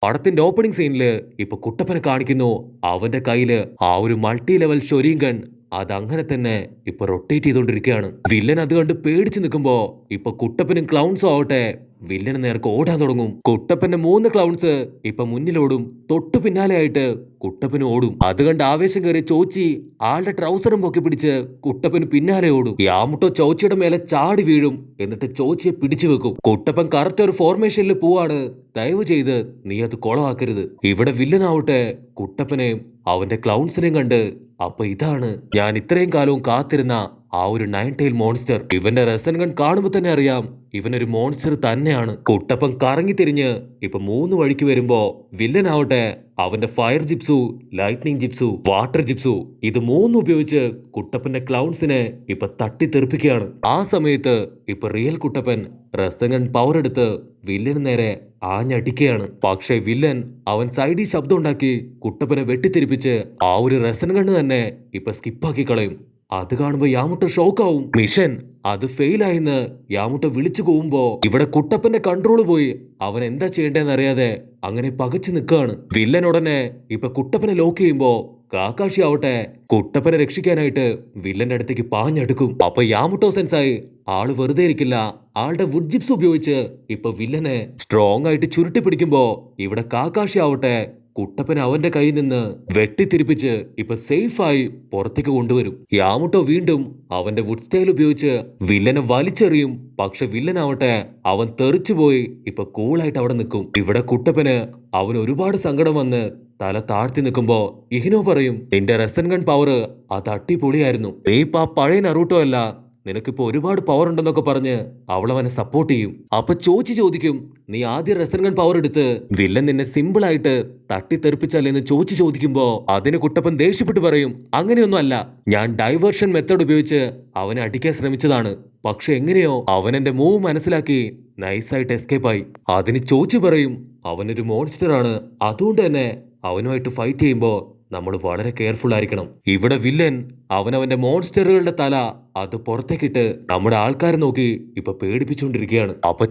പടത്തിന്റെ ഓപ്പണിംഗ് സീനില് ഇപ്പൊ കുട്ടപ്പനെ കാണിക്കുന്നു. അവന്റെ കയ്യില് ആ ഒരു മൾട്ടി ലെവൽ ഷൊരീഗൺ അതങ്ങനെ തന്നെ ഇപ്പൊ റൊട്ടേറ്റ് ചെയ്തോണ്ടിരിക്കുകയാണ്. വില്ലൻ അത് കണ്ട് പേടിച്ചു നിൽക്കുമ്പോ ഇപ്പൊ കുട്ടപ്പനും ക്ലൗൺസും ആവട്ടെ വില്ലന് നേർക്ക് ഓടാൻ തുടങ്ങും. കുട്ടപ്പന്റെ 3 ക്ലൗൺസ് ഇപ്പൊ മുന്നിലോടും. തൊട്ടു പിന്നാലെ ആയിട്ട് കുട്ടപ്പന് ഓടും. അത് കണ്ട് ആവേശം കയറി ചോച്ചി ആളുടെ ട്രൗസറും പൊക്കി പിടിച്ച് കുട്ടപ്പന് പിന്നാലെ ഓടും. യാമുട്ടോ ചോച്ചിയുടെ മേലെ ചാടി വീഴും. എന്നിട്ട് ചോച്ചിയെ പിടിച്ചു വെക്കും. കുട്ടപ്പൻ കറക്റ്റ് ഒരു ഫോർമേഷനിൽ പോവാണ്. ദയവ് ചെയ്ത് നീ അത് കൊളവാക്കരുത്. ഇവിടെ വില്ലനാവട്ടെ കുട്ടപ്പനെയും അവന്റെ ക്ലൗൺസിനെയും കണ്ട് അപ്പൊ ഇതാണ് ഞാൻ ഇത്രയും കാലവും കാത്തിരുന്ന ആ ഒരു 9 ടൈൽ മോൺസ്റ്റർ. ഇവന്റെ റെസൻ ഗൺ കാണുമ്പോ തന്നെ അറിയാം ഇവനൊരു മോൺസ്റ്റർ തന്നെയാണ്. കുട്ടപ്പൻ കറങ്ങി തിരിഞ്ഞ് ഇപ്പൊ 3 വഴിക്ക് വരുമ്പോ വില്ലനാവട്ടെ അവന്റെ ഫയർ ജിപ്സു, ലൈറ്റ്നിങ് ജിപ്സു, വാട്ടർ ജിപ്സു ഇത് 3 ഉപയോഗിച്ച് കുട്ടപ്പന്റെ ക്ലൗൺസിനെ ഇപ്പൊ തട്ടിത്തെറിപ്പിക്കുകയാണ്. ആ സമയത്ത് ഇപ്പൊ real Kuttappan resin gun power എടുത്ത് വില്ലന് നേരെ ആഞ്ഞടിക്കുകയാണ്. പക്ഷെ വില്ലൻ അവൻ സൈഡിൽ ശബ്ദം ഉണ്ടാക്കി കുട്ടപ്പനെ വെട്ടിത്തിരിപ്പിച്ച് ആ ഒരു റെസൻ ഗണ്ണ് തന്നെ ഇപ്പൊ സ്കിപ്പാക്കി കളയും. അത് കാണുമ്പോ യാമുട്ടോ ഷോക്കാവും. മിഷൻ അത് ഫെയിലായെന്ന് യാമുട്ടോ വിളിച്ചു പോകുമ്പോ ഇവിടെ കുട്ടപ്പന്റെ കൺട്രോൾ പോയി. അവൻ എന്താ ചെയ്യേണ്ടതെന്ന് അറിയാതെ അങ്ങനെ പകച്ചു നിൽക്കുകയാണ്. വില്ലൻ ഉടനെ ഇപ്പൊ കുട്ടപ്പനെ ലോക്ക് ചെയ്യുമ്പോ കാക്കാഷി ആവട്ടെ കുട്ടപ്പനെ രക്ഷിക്കാനായിട്ട് വില്ലന്റെ അടുത്തേക്ക് പാഞ്ഞെടുക്കും. അപ്പൊ യാമുട്ടോ സെൻസായി ആള് വെറുതെ ഇരിക്കില്ല. ആളുടെ വുഡ് ജിപ്സ് ഉപയോഗിച്ച് ഇപ്പൊ വില്ലനെ സ്ട്രോങ് ആയിട്ട് ചുരുട്ടി പിടിക്കുമ്പോ ഇവിടെ കാക്കാഷി ആവട്ടെ കുട്ടപ്പൻ അവന്റെ കയ്യിൽ നിന്ന് വെട്ടിത്തിരിപ്പിച്ച് ഇപ്പൊ സേഫായി പുറത്തേക്ക് കൊണ്ടുവരും. യാമുട്ടോ വീണ്ടും അവന്റെ വുഡ് സ്റ്റൈൽ ഉപയോഗിച്ച് വില്ലനെ വലിച്ചെറിയും. പക്ഷെ വില്ലനാവട്ടെ അവൻ തെറിച്ചുപോയി ഇപ്പൊ കൂളായിട്ട് അവിടെ നിൽക്കും. ഇവിടെ കുട്ടപ്പന് അവന് ഒരുപാട് സങ്കടം വന്ന് തല താഴ്ത്തി നിൽക്കുമ്പോ ഇഹിനോ പറയും നിന്റെ റെസൻ ഗൺ പവർ അത് അടിപൊളിയായിരുന്നു. നീ ഇപ്പൊ ആ പഴയ നറൂട്ടോ അല്ല, നിനക്കിപ്പോ ഒരുപാട് പവർ ഉണ്ടെന്നൊക്കെ പറഞ്ഞ് അവളവനെ സപ്പോർട്ട് ചെയ്യും. അപ്പൊ ചോദിക്കും നീ ആദ്യം റെസൻ ഗൺ പവർ എടുത്ത് വില്ലൻ നിന്നെ സിമ്പിൾ ആയിട്ട് തട്ടിത്തെറിപ്പിച്ചല്ലെന്ന് ചോദിക്കുമ്പോ അതിന് കുട്ടപ്പൻ ദേഷ്യപ്പെട്ട് പറയും അങ്ങനെയൊന്നും അല്ല, ഞാൻ ഡൈവേർഷൻ മെത്തേഡ് ഉപയോഗിച്ച് അവനെ അടിക്കാൻ ശ്രമിച്ചതാണ്. പക്ഷെ എങ്ങനെയോ അവൻ എന്റെ മൂവ് മനസ്സിലാക്കി നൈസായിട്ട് എസ്കേപ്പ് ആയി. അതിന് പറയും അവനൊരു മോൺസ്റ്റർ ആണ്, അതുകൊണ്ട് തന്നെ അവനുമായിട്ട് ഫൈറ്റ് ചെയ്യുമ്പോ നമ്മൾ വളരെ കെയർഫുൾ ആയിരിക്കണം. ഇവിടെ വില്ലൻ അവനവന്റെ മോൺസ്റ്ററുകളുടെ തല അത് പുറത്തേക്കിട്ട് നമ്മുടെ ആൾക്കാരെ നോക്കി ഇപ്പൊ പേടിപ്പിച്ചുകൊണ്ടിരിക്കുകയാണ്. അപ്പൊ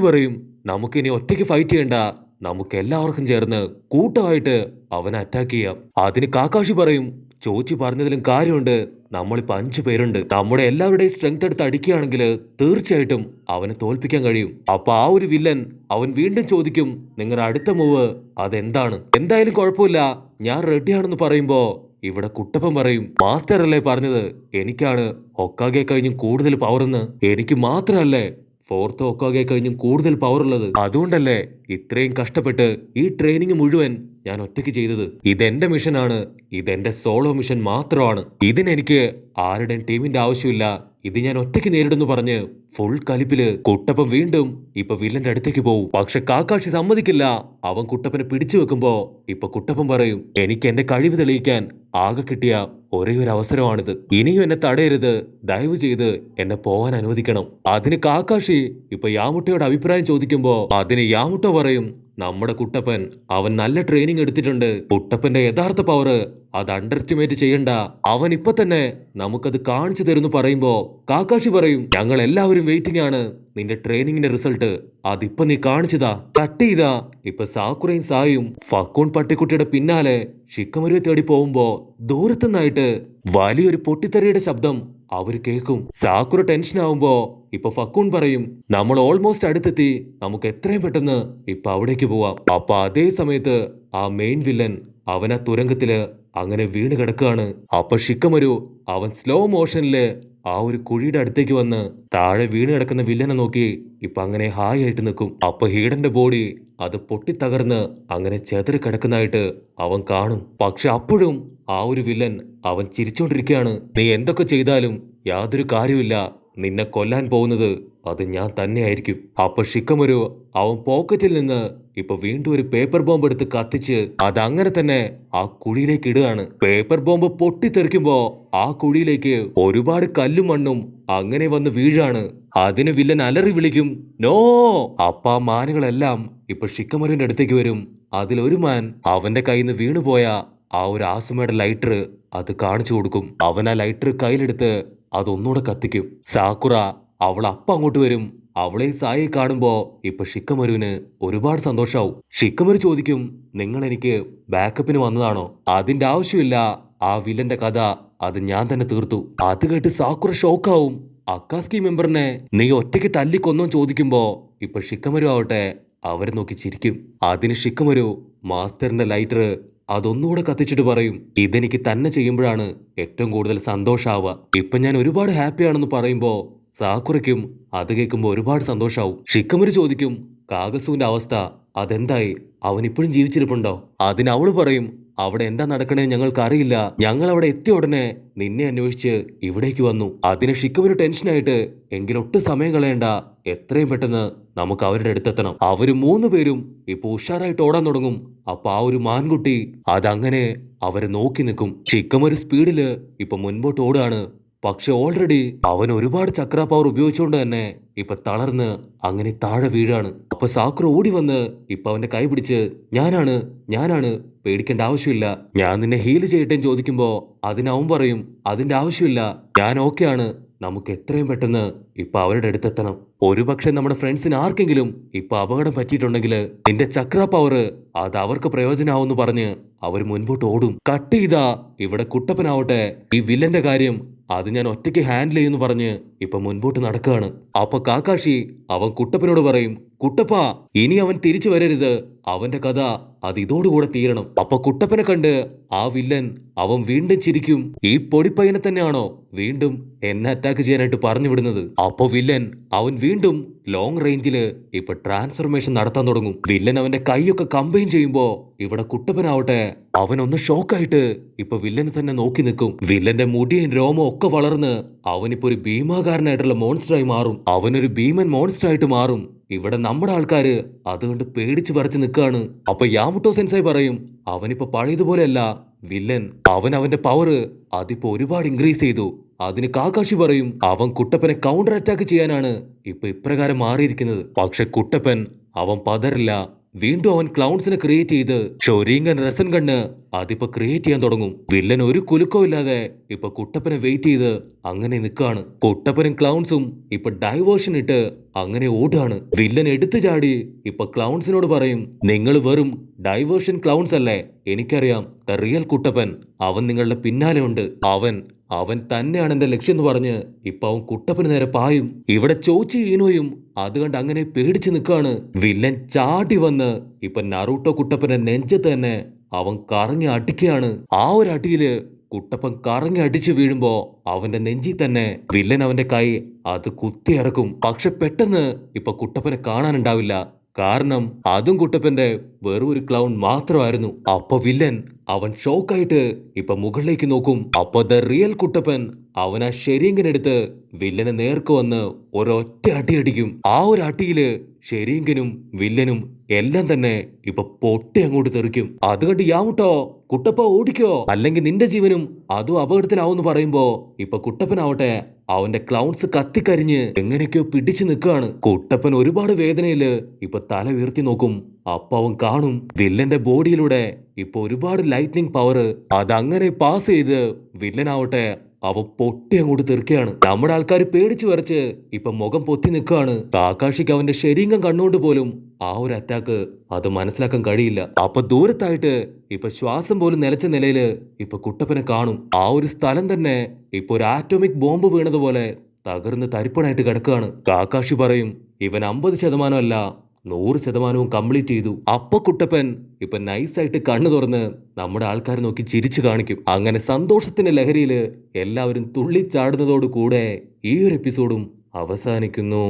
പറയും നമുക്കിനി ഒറ്റയ്ക്ക് ഫൈറ്റ് ചെയ്യണ്ട, നമുക്ക് എല്ലാവർക്കും ചേർന്ന് കൂട്ടമായിട്ട് അവനെ അറ്റാക്ക് ചെയ്യാം. അതിന് കാക്കാഷി പറയും പറഞ്ഞതിലും കാര്യമുണ്ട്, നമ്മളിപ്പോ 5 പേരുണ്ട്. നമ്മുടെ എല്ലാവരുടെയും സ്ട്രെങ്ത് എടുത്ത് അടിക്കുകയാണെങ്കിൽ തീർച്ചയായിട്ടും അവനെ തോൽപ്പിക്കാൻ കഴിയും. അപ്പൊ ആ ഒരു വില്ലൻ അവൻ വീണ്ടും ചോദിക്കും നിങ്ങളുടെ അടുത്ത മൂവ് അതെന്താണ്? എന്തായാലും കുഴപ്പമില്ല, ഞാൻ റെഡിയാണെന്ന് പറയുമ്പോ ഇവിടെ കുട്ടപ്പൻ പറയും മാസ്റ്റർ അല്ലേ പറഞ്ഞത് എനിക്കാണ് ഹൊക്കാഗെ കഴിഞ്ഞും കൂടുതൽ പവറെന്ന്. എനിക്ക് മാത്രമല്ലേ ഫോർത്ത് ഹൊക്കാഗെ കഴിഞ്ഞും കൂടുതൽ പവർ ഉള്ളത്. അതുകൊണ്ടല്ലേ ഇത്രയും കഷ്ടപ്പെട്ട് ഈ ട്രെയിനിങ് മുഴുവൻ ഞാൻ ഒറ്റയ്ക്ക് ചെയ്തത്. ഇതെന്റെ മിഷനാണ്, ഇതെന്റെ സോളോ മിഷൻ മാത്രമാണ്. ഇതിനെനിക്ക് ആരുടെയും ടീമിന്റെ ആവശ്യമില്ല, ഇത് ഞാൻ ഒറ്റയ്ക്ക് നേരിടുന്നു പറഞ്ഞ് ഫുൾ കലിപ്പില് കുട്ടപ്പൻ വീണ്ടും ഇപ്പൊ വില്ലന്റെ അടുത്തേക്ക് പോവും. പക്ഷെ കാക്കാക്ഷി സമ്മതിക്കില്ല. അവൻ കുട്ടപ്പനെ പിടിച്ചു വെക്കുമ്പോ ഇപ്പൊ കുട്ടപ്പൻ പറയും എനിക്ക് എന്റെ കഴിവ് തെളിയിക്കാൻ ആകെ കിട്ടിയ ഒരേ ഒരു അവസരമാണിത്, ഇനിയും എന്നെ തടയരുത്, ദയവ് ചെയ്ത് എന്നെ പോവാൻ അനുവദിക്കണം. അതിന് കാക്കാഷി ഇപ്പൊ യാമുട്ടോയുടെ അഭിപ്രായം ചോദിക്കുമ്പോ അതിന് യാമുട്ടോ പറയും നമ്മുടെ കുട്ടപ്പൻ അവൻ നല്ല ട്രെയിനിങ് എടുത്തിട്ടുണ്ട്. കുട്ടപ്പന്റെ യഥാർത്ഥ പവർ അത് അണ്ടർ എസ്റ്റിമേറ്റ് ചെയ്യണ്ട, അവൻ ഇപ്പൊ തന്നെ നമുക്കത് കാണിച്ചു തരുന്നു പറയുമ്പോ കാക്കാഷി പറയും ഞങ്ങൾ എല്ലാവരും വെയിറ്റിംഗ് ആണ് നിന്റെ ട്രെയിനിങ്ങിന്റെ റിസൾട്ട്, അതിപ്പോ നീ കാണിച്ചതാ. കട്ട് ചെയ്താ ഇപ്പൊ സാക്കുറയും സായും ഫക്കൂൺ പട്ടിക്കുട്ടിയുടെ പിന്നാലെ ഷിക്കമരുയെ തേടി പോകുമ്പോ ദൂരത്തുനിന്നായിട്ട് വലിയൊരു പൊട്ടിത്തെറിയുടെ ശബ്ദം അവര് കേൾക്കും. സാക്കുറ ടെൻഷൻ ആവുമ്പോ ഇപ്പൊ ഫക്കൂൺ പറയും നമ്മൾ ഓൾമോസ്റ്റ് അടുത്തെത്തി, നമുക്ക് എത്രയും പെട്ടെന്ന് ഇപ്പൊ അവിടേക്ക് പോവാം. അപ്പൊ അതേ സമയത്ത് ആ മെയിൻ വില്ലൻ അവൻ ആ തുരങ്കത്തില് അങ്ങനെ വീണ് കിടക്കുകയാണ്. അപ്പൊ ഷിക്കമരു അവൻ സ്ലോ മോഷനില് ആ ഒരു കുഴിയുടെ അടുത്തേക്ക് വന്ന് താഴെ വീണ് കിടക്കുന്ന വില്ലനെ നോക്കി ഇപ്പൊ അങ്ങനെ ഹായ് ആയിട്ട് നിൽക്കും. അപ്പൊ ഹീഡന്റെ ബോഡി അത് പൊട്ടിത്തകർന്ന് അങ്ങനെ ചെതറി കിടക്കുന്നതായിട്ട് അവൻ കാണും. പക്ഷെ അപ്പോഴും ആ ഒരു വില്ലൻ അവൻ ചിരിച്ചോണ്ടിരിക്കുകയാണ്. നീ എന്തൊക്കെ ചെയ്താലും യാതൊരു കാര്യമില്ല, നിന്നെ കൊല്ലാൻ പോകുന്നത് അത് ഞാൻ തന്നെയായിരിക്കും. അപ്പൊ ഷിക്കമരു അവൻ പോക്കറ്റിൽ നിന്ന് ഇപ്പൊ വീണ്ടും ഒരു പേപ്പർ ബോംബ് എടുത്ത് കത്തിച്ച് അതങ്ങനെ തന്നെ ആ കുഴിയിലേക്ക് ഇടുകയാണ്. പേപ്പർ ബോംബ് പൊട്ടിത്തെറിക്കുമ്പോ ആ കുഴിയിലേക്ക് ഒരുപാട് കല്ലും മണ്ണും അങ്ങനെ വന്ന് വീഴാണ്. അതിന് വില്ലൻ അലറി വിളിക്കും നോ. അപ്പ ആ മാനുകളെല്ലാം ഇപ്പൊ ഷിക്കമരുവിന്റെ അടുത്തേക്ക് വരും. അതിലൊരു മാൻ അവന്റെ കയ്യിൽ നിന്ന് വീണുപോയ ആ ഒരു ആസുമയുടെ ലൈറ്റർ അത് കാണിച്ചു കൊടുക്കും. അവൻ ആ ലൈറ്റർ കയ്യിലെടുത്ത് അതൊന്നുകൂടെ കത്തിക്കും. സാക്കുറ അവൾ അപ്പം അങ്ങോട്ട് വരും. അവളെ സായെ കാണുമ്പോ ഇപ്പൊ ഷിക്കമരുവിന് ഒരുപാട് സന്തോഷാവും. ഷിക്കമരു ചോദിക്കും, നിങ്ങൾ എനിക്ക് ബാക്കപ്പിന് വന്നതാണോ? അതിന്റെ ആവശ്യമില്ല, ആ വില്ലന്റെ കഥ അത് ഞാൻ തന്നെ തീർത്തു. അത് കേട്ട് സാക്കുറ ഷോക്കാവും. അക്കാസ്കി മെമ്പറിനെ നീ ഒറ്റയ്ക്ക് തല്ലിക്കൊന്നോ ചോദിക്കുമ്പോ ഇപ്പൊ ഷിക്കമരു ആവട്ടെ അവരെ നോക്കി ചിരിക്കും. അതിന് ഷിക്കമരു മാസ്റ്ററിന്റെ ലൈറ്റർ അതൊന്നുകൂടെ കത്തിച്ചിട്ട് പറയും, ഇതെനിക്ക് തന്നെ ചെയ്യുമ്പോഴാണ് ഏറ്റവും കൂടുതൽ സന്തോഷാവുക. ഇപ്പൊ ഞാൻ ഒരുപാട് ഹാപ്പിയാണെന്ന് പറയുമ്പോ സാക്കുറയ്ക്കും അത് കേൾക്കുമ്പോ ഒരുപാട് സന്തോഷാവും. ഷിക്കമരു ചോദിക്കും, കാഗസുവിന്റെ അവസ്ഥ അതെന്തായി? അവൻ ഇപ്പോഴും ജീവിച്ചിരിപ്പുണ്ടോ? അതിന് അവള് പറയും, അവിടെ എന്താ നടക്കണേ ഞങ്ങൾക്ക് അറിയില്ല. ഞങ്ങൾ അവിടെ എത്തിയ ഉടനെ നിന്നെ അന്വേഷിച്ച് ഇവിടേക്ക് വന്നു. അതിന് ഷിക്കമരു ടെൻഷനായിട്ട്, എങ്കിലൊട്ടും സമയം കളയണ്ട, എത്രയും പെട്ടെന്ന് നമുക്ക് അവരുടെ അടുത്തെത്തണം. അവര് 3 പേരും ഇപ്പൊ ഉഷാറായിട്ട് ഓടാൻ തുടങ്ങും. അപ്പൊ ആ ഒരു മാൻകുട്ടി അതങ്ങനെ അവരെ നോക്കി നിൽക്കും. ഷിക്കമരു സ്പീഡില് ഇപ്പൊ മുൻപോട്ട് ഓടുകയാണ്. പക്ഷെ ഓൾറെഡി അവൻ ഒരുപാട് ചക്ര പവർ ഉപയോഗിച്ചുകൊണ്ട് തന്നെ ഇപ്പൊ തളർന്ന് അങ്ങനെ താഴെ വീഴാണ്. അപ്പൊ സാക്കുറ ഓടി വന്ന് ഇപ്പൊ അവന്റെ കൈ പിടിച്ച്, ഞാനാണ് പേടിക്കേണ്ട ആവശ്യമില്ല, ഞാൻ നിന്നെ ഹീൽ ചെയ്യട്ടെ ചോദിക്കുമ്പോ അതിന് അവൻ പറയും, അതിന്റെ ആവശ്യമില്ല, ഞാൻ ഓക്കെയാണ്, നമുക്ക് എത്രയും പെട്ടെന്ന് ഇപ്പൊ അവരുടെ അടുത്തെത്തണം. ഒരുപക്ഷെ നമ്മുടെ ഫ്രണ്ട്സിന് ആർക്കെങ്കിലും ഇപ്പൊ അപകടം പറ്റിയിട്ടുണ്ടെങ്കിൽ നിന്റെ ചക്ര പവർ അത് അവർക്ക് പ്രയോജനാവെന്ന് പറഞ്ഞ് അവർ മുൻപോട്ട് ഓടും. കട്ട് ചെയ്താ ഇവിടെ കുട്ടപ്പനാവട്ടെ ഈ വില്ലന്റെ കാര്യം അത് ഞാൻ ഒറ്റയ്ക്ക് ഹാൻഡിൽ ചെയ്യുന്നു പറഞ്ഞ് ഇപ്പൊ മുൻപോട്ട് നടക്കുകയാണ്. അപ്പൊ കാക്കാഷി അവൻ കുട്ടപ്പനോട് പറയും, കുട്ടപ്പ ഇനി അവൻ തിരിച്ചു വരരുത്, അവന്റെ കഥ അത് ഇതോടുകൂടെ തീരണം. അപ്പൊ കുട്ടപ്പനെ കണ്ട് ആ വില്ലൻ അവൻ വീണ്ടും ചിരിക്കും, ഈ പൊടിപ്പയ്യനെ തന്നെയാണോ വീണ്ടും എന്നെ അറ്റാക്ക് ചെയ്യാനായിട്ട് പറഞ്ഞു വിടുന്നത്? അപ്പൊ വില്ലൻ അവൻ വീണ്ടും ലോങ് റേഞ്ചില് ഇപ്പൊ ട്രാൻസ്ഫർമേഷൻ നടത്താൻ തുടങ്ങും. വില്ലൻ അവന്റെ കൈയൊക്കെ കമ്പൈൻ ചെയ്യുമ്പോ ഇവിടെ കുട്ടപ്പനാവട്ടെ അവനൊന്ന് ഷോക്കായിട്ട് ഇപ്പൊ വില്ലനെ തന്നെ നോക്കി നിൽക്കും. വില്ലന്റെ മുടിയും രോമവും ഒക്കെ വളർന്ന് അവനിപ്പോ ഒരു ഭീമാകാരനായിട്ടുള്ള മോൺസ്റ്ററായി മാറും. അവനൊരു ഭീമൻ മോൺസ്റ്റർ ആയിട്ട് മാറും. ഇവിടെ നമ്മുടെ ആൾക്കാര് അതുകൊണ്ട് പേടിച്ച് വരച്ച് നിൽക്കുകയാണ്. അപ്പൊ യാമുട്ടോ സെൻസായി പറയും, അവനിപ്പോ പഴയതുപോലെയല്ല വില്ലൻ, അവന്റെ പവർ അതിപ്പോ ഒരുപാട് ഇൻക്രീസ് ചെയ്തു. അതിന് കാക്കാഷി പറയും, അവൻ കുട്ടപ്പനെ കൗണ്ടർ അറ്റാക്ക് ചെയ്യാനാണ് ഇപ്പൊ ഇപ്രകാരം മാറിയിരിക്കുന്നത്. പക്ഷെ കുട്ടപ്പൻ അവൻ പതറില്ല. വീണ്ടും അവൻ ക്ലൗൺസിനെ ക്രിയേറ്റ് ചെയ്ത് ഷൊരീങ്കൻ റസൻ കണ്ണ് അതിപ്പോ ക്രിയേറ്റ് ചെയ്യാൻ തുടങ്ങും. വില്ലൻ ഒരു കുലുക്കവും ഇല്ലാതെ ഇപ്പൊ കുട്ടപ്പനെ വെയിറ്റ് ചെയ്ത് അങ്ങനെ നിൽക്കുകയാണ്. കുട്ടപ്പനും ക്ലൗൺസും ഇപ്പൊ ഡൈവേർഷൻ ഇട്ട് അങ്ങനെ ഓടുകയാണ്. വില്ലൻ എടുത്തു ചാടി ഇപ്പൊ ക്ലൗൺസിനോട് പറയും, നിങ്ങൾ വെറും ഡൈവേർഷൻ ക്ലൗൺസ് അല്ലേ, എനിക്കറിയാം ദ റിയൽ കുട്ടപ്പൻ അവൻ നിങ്ങളുടെ പിന്നാലെ ഉണ്ട്, അവൻ തന്നെയാണ് എന്റെ ലക്ഷ്യം എന്ന് പറഞ്ഞ് ഇപ്പൊ അവൻ കുട്ടപ്പന് നേരെ പായും. ഇവിടെ ചോച്ചി ഈനോയും അത് കണ്ട് അങ്ങനെ പേടിച്ച് നിൽക്കുകയാണ്. വില്ലൻ ചാടി വന്ന് ഇപ്പൊ നറൂട്ടോ കുട്ടപ്പന്റെ നെഞ്ചത്ത് തന്നെ അവൻ കറങ്ങി അടിക്കുകയാണ്. ആ ഒരു അടിയില് കുട്ടപ്പൻ കറങ്ങി അടിച്ചു വീഴുമ്പോ അവന്റെ നെഞ്ചി തന്നെ വില്ലൻ അവന്റെ കൈ അത് കുത്തിയിറക്കും. പക്ഷെ പെട്ടെന്ന് ഇപ്പൊ കുട്ടപ്പനെ കാണാനുണ്ടാവില്ല. കാരണം അതും കുട്ടപ്പന്റെ വെറും ഒരു ക്ലൗൺ മാത്രമായിരുന്നു. അപ്പൊ വില്ലൻ അവൻ ഷോക്കായിട്ട് ഇപ്പൊ മുകളിലേക്ക് നോക്കും. അപ്പൊ ദ റിയൽ കുട്ടപ്പൻ അവൻ ആ ഷെരീങ്കനെടുത്ത് വില്ലനെ നേർക്ക് വന്ന് ഒരൊറ്റ അടി അടിക്കും. ആ ഒരു അടിയില് ഷെരീങ്കനും വില്ലനും എല്ലാം തന്നെ ഇപ്പൊ പൊട്ടി അങ്ങോട്ട് തെറിക്കും. അത് കണ്ട് യാമുട്ടോ, കുട്ടപ്പ ഓടിക്കോ, അല്ലെങ്കിൽ നിന്റെ ജീവനും അതും അപകടത്തിലാവുമെന്ന് പറയുമ്പോ ഇപ്പൊ കുട്ടപ്പനാവട്ടെ അവന്റെ ക്ലൗൺസ് കത്തിക്കരിഞ്ഞ് എങ്ങനെയൊക്കെയോ പിടിച്ചു നിൽക്കുകയാണ്. കുട്ടപ്പൻ ഒരുപാട് വേദനയില് ഇപ്പൊ തല ഉയർത്തി നോക്കും. അപ്പൊ അവൻ കാണും വില്ലന്റെ ബോഡിയിലൂടെ ഇപ്പൊ ഒരുപാട് ലൈറ്റ്നിങ് പവർ അതങ്ങനെ പാസ് ചെയ്ത് വില്ലനാവട്ടെ അവൻ പൊട്ടി അങ്ങോട്ട് തെറിക്കുകയാണ്. നമ്മുടെ ആൾക്കാർ പേടിച്ചു വരച്ച് ഇപ്പൊ മുഖം പൊത്തി നിൽക്കുകയാണ്. കാക്കാഷിക്ക് അവന്റെ ശരീരം കണ്ണുകൊണ്ട് പോലും ആ ഒരു അറ്റാക്ക് അത് മനസ്സിലാക്കാൻ കഴിയില്ല. അപ്പൊ ദൂരത്തായിട്ട് ഇപ്പൊ ശ്വാസം പോലും നിലച്ച നിലയില് ഇപ്പൊ കുട്ടപ്പനെ കാണും. ആ ഒരു സ്ഥലം തന്നെ ഇപ്പൊ ഒരു ആറ്റോമിക് ബോംബ് വീണതുപോലെ തകർന്ന് തരിപ്പണായിട്ട് കിടക്കുകയാണ്. കാക്കാഷി പറയും, ഇവൻ 50% അല്ല 100% കംപ്ലീറ്റ് ചെയ്തു. അപ്പൊ കുട്ടപ്പൻ ഇപ്പൊ നൈസായിട്ട് കണ്ണു തുറന്ന് നമ്മുടെ ആൾക്കാരെ നോക്കി ചിരിച്ചു കാണിക്കും. അങ്ങനെ സന്തോഷത്തിന്റെ ലഹരിയില് എല്ലാവരും തുള്ളിച്ചാടുന്നതോടു കൂടെ ഈ ഒരു എപ്പിസോഡും അവസാനിക്കുന്നു.